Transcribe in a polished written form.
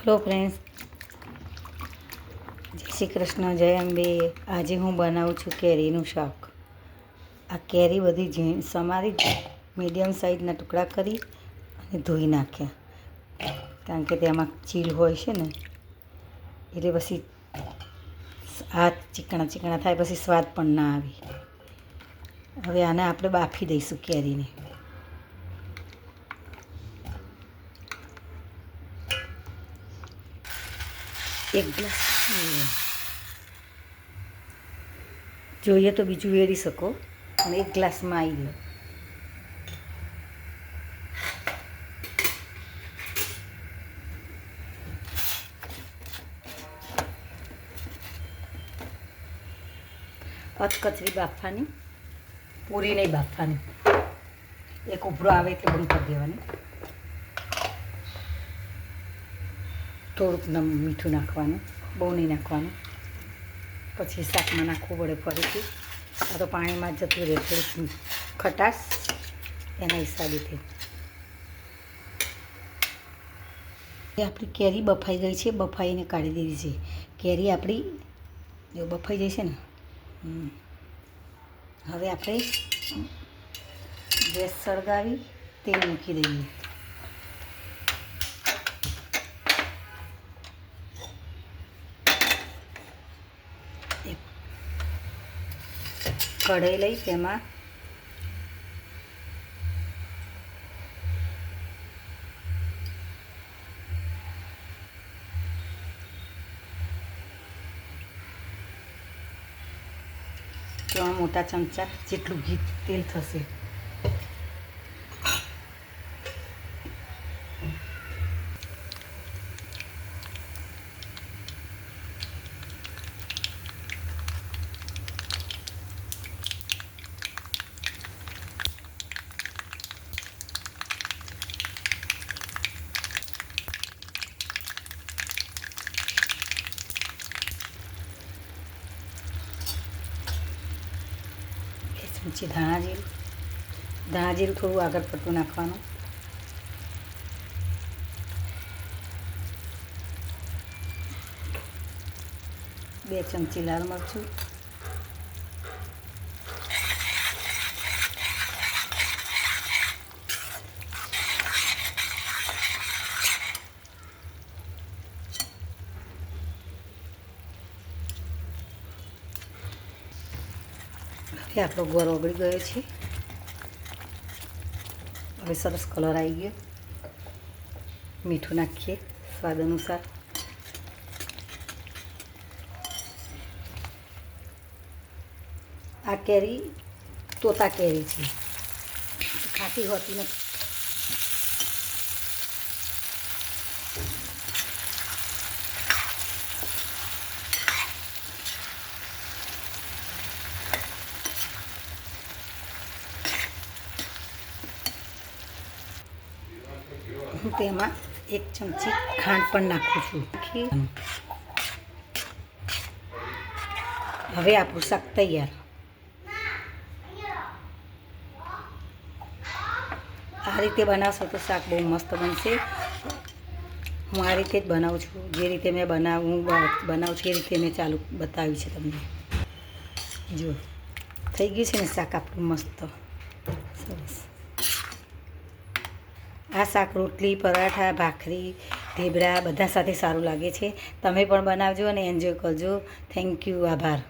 Hello friends, जय श्री कृष्ण, जय अंबे। आज हूँ बनाવું છું કેરીનું શાક। આ કેરી બધી સમારી મીડિયમ સાઇઝના ટુકડા કરી અને ધોઈ નાખ્યા, કારણ કે તેમાં ચીલ હોય છે ને, એટલે પછી હાથ ચીકણા ચીકણા થાય, પછી સ્વાદ પણ ના આવે। હવે આને આપણે બાફી દઈશું કેરીને। એક ગ્લાસ જોઈએ તો બીજું વેરી શકો, પણ એક ગ્લાસમાં આવી લો। કચરી બાફવાની, પૂરી નહીં બાફવાની। એક ઉભરો આવે એટલે બંધ કરી દેવાની। થોડુંક મીઠું નાખવાનું, બહુ નહીં નાખવાનું। પછી શાકમાં નાખવું પડે ફરીથી। આ તો પાણીમાં જતું રહે, થોડીક ખટાશ એના હિસાબેથી। આપણી કેરી બફાઈ ગઈ છે, બફાઈને કાઢી દીધી છે। કેરી આપણી જો બફાઈ જાય છે ને, હવે આપણે ગેસ સળગાવી તેલ મૂકી દઈએ। કઢાઈ લઈ તેમાં ત્રણ મોટા ચમચા જેટલું ઘી તેલ થશે। ચમચી ધાણા જીરું થોડું આગળ પડતું નાખવાનું। 2 ચમચી લાલ મરચું, હવે આપણો ગોળ ઓગળી ગયો છે। હવે સરસ કલર આવી ગયો। મીઠું નાખીએ સ્વાદ અનુસાર। આ કેરી તોતા કેરી છે, ખાટી હોતી નથી। હું તેમાં 1 ચમચી ખાંડ પણ નાખું છું। હવે આપણું શાક તૈયાર। આ રીતે બનાવશો તો શાક બહુ મસ્ત બનશે। હું આ રીતે જ બનાવું છું, જે રીતે મેં બનાવું છું એ રીતે મેં ચાલુ બતાવ્યું છે તમને। જો થઈ ગયું છે ને શાક આપણું મસ્ત સરસ। આ શાક રોટલી, પરાઠા, ભાખરી, ઢેબરા બધા સાથે સારું લાગે છે। તમે પણ બનાવજો અને એન્જોય કરજો। થેન્ક યુ, આભાર।